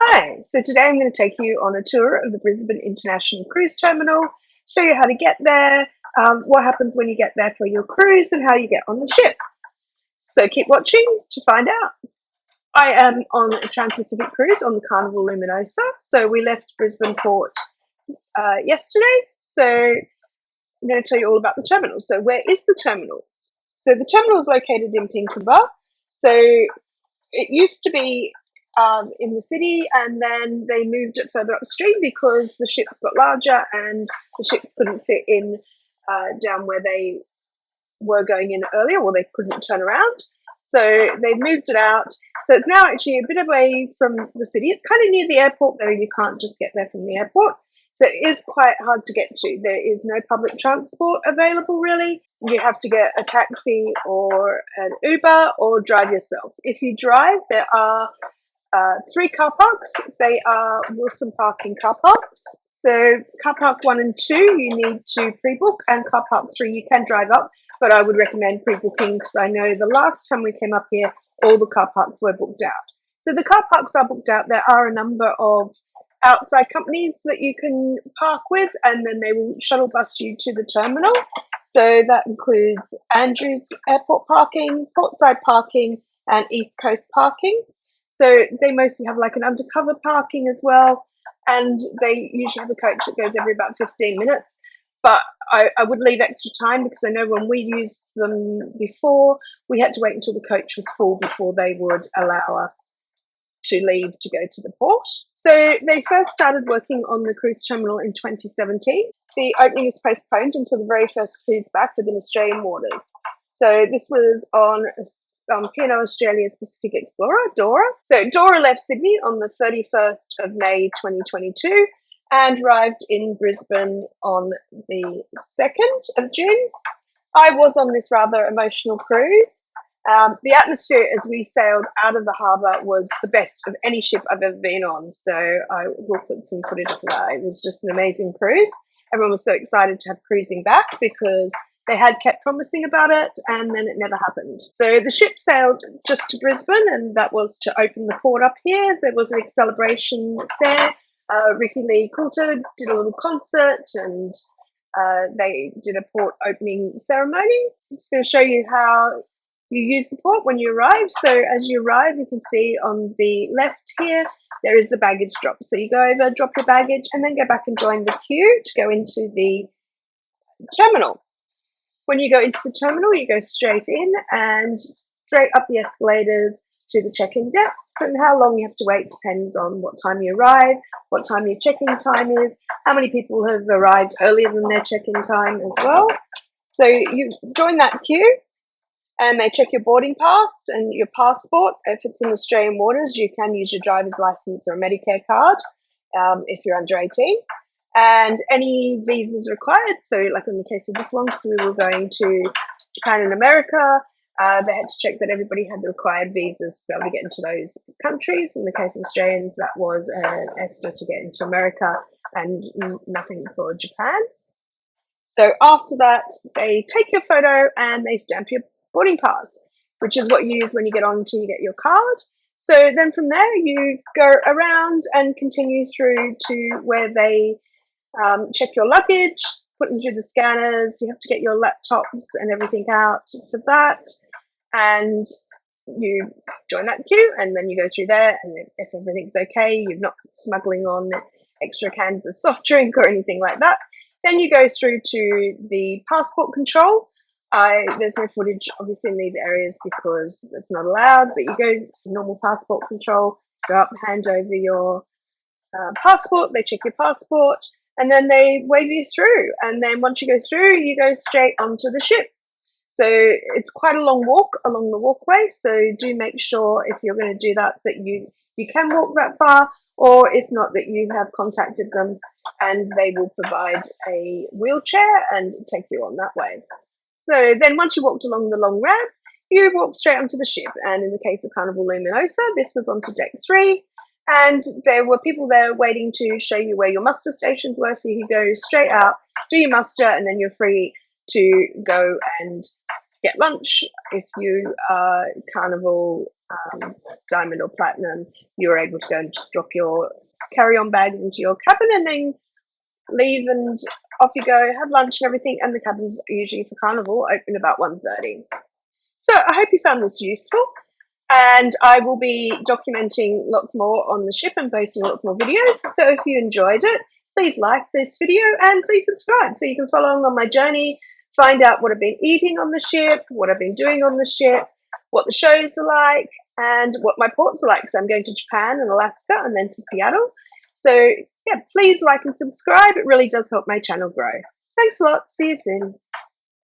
Hi, so today I'm going to take you on a tour of the Brisbane International Cruise Terminal, show you how to get there, what happens when you get there for your cruise, and how you get on the ship. So keep watching to find out. I am on a Transpacific cruise on the Carnival Luminosa. So we left Brisbane Port yesterday. So I'm going to tell you all about the terminal. So where is the terminal? So the terminal is located in Pinkenba. So it used to be in the city, and then they moved it further upstream because the ships got larger and the ships couldn't fit in down where they were going in earlier, or they couldn't turn around. So they moved it out. So it's now actually a bit away from the city. It's kind of near the airport, though you can't just get there from the airport. So it is quite hard to get to. There is no public transport available, really. You have to get a taxi or an Uber or drive yourself. If you drive, there are 3 car parks. They are Wilson parking car parks. So car park 1 and 2, you need to pre-book, and car park 3, you can drive up, but I would recommend pre-booking because I know the last time we came up here, all the car parks were booked out. So the car parks are booked out. There are a number of outside companies that you can park with, and then they will shuttle bus you to the terminal. So that includes Andrews Airport parking, Portside parking, and East Coast parking. So they mostly have like an undercover parking as well, and they usually have a coach that goes every about 15 minutes. But I would leave extra time because I know when we used them before, we had to wait until the coach was full before they would allow us to leave to go to the port. So they first started working on the cruise terminal in 2017. The opening was postponed until the very first cruise back within Australian waters. So this was on P&O Australia's Pacific Explorer, Dora. So Dora left Sydney on the 31st of May 2022 and arrived in Brisbane on the 2nd of June. I was on this rather emotional cruise. The atmosphere as we sailed out of the harbour was the best of any ship I've ever been on. So I will put some footage of that. It was just an amazing cruise. Everyone was so excited to have cruising back because they had kept promising about it, and then it never happened. So the ship sailed just to Brisbane, and that was to open the port up here. There was a big celebration there. Ricky Lee Coulter did a little concert, and they did a port opening ceremony. I'm just going to show you how you use the port when you arrive. So as you arrive, you can see on the left here, there is the baggage drop. So you go over, drop your baggage, and then go back and join the queue to go into the terminal. When you go into the terminal, you go straight in and straight up the escalators to the check-in desks, and how long you have to wait depends on what time you arrive, what time your check-in time is, how many people have arrived earlier than their check-in time as well. So you join that queue, and they check your boarding pass and your passport. If it's in Australian waters, you can use your driver's license or a Medicare card if you're under 18. And any visas required. So like in the case of this one, because we were going to Japan and America, they had to check that everybody had the required visas to be able to get into those countries. In the case of Australians, that was an ESTA to get into America and nothing for Japan. So after that, they take your photo and they stamp your boarding pass, which is what you use when you get on until you get your card. So then from there, you go around and continue through to where they check your luggage, put them through the scanners. You have to get your laptops and everything out for that. And you join that queue, and then you go through there. And if everything's okay, you're not smuggling on extra cans of soft drink or anything like that, then you go through to the passport control. There's no footage, obviously, in these areas because it's not allowed, but you go to normal passport control, go up, hand over your passport, they check your passport, and then they wave you through. And then once you go through, you go straight onto the ship. So it's quite a long walk along the walkway. So do make sure if you're going to do that, that you can walk that far, or if not, that you have contacted them and they will provide a wheelchair and take you on that way. So then once you walked along the long ramp, you walk straight onto the ship. And in the case of Carnival Luminosa, this was onto deck 3. And there were people there waiting to show you where your muster stations were. So you could go straight out, do your muster, and then you're free to go and get lunch if you are Carnival diamond or platinum, you're able to go and just drop your carry-on bags into your cabin and then leave and off you go, have lunch and everything. And the cabins usually for Carnival open about 1:30. So I hope you found this useful. And I will be documenting lots more on the ship and posting lots more videos. So if you enjoyed it, please like this video and please subscribe so you can follow along on my journey, find out what I've been eating on the ship, what I've been doing on the ship, what the shows are like, and what my ports are like. So I'm going to Japan and Alaska and then to Seattle. So yeah, please like and subscribe. It really does help my channel grow. Thanks a lot. See you soon.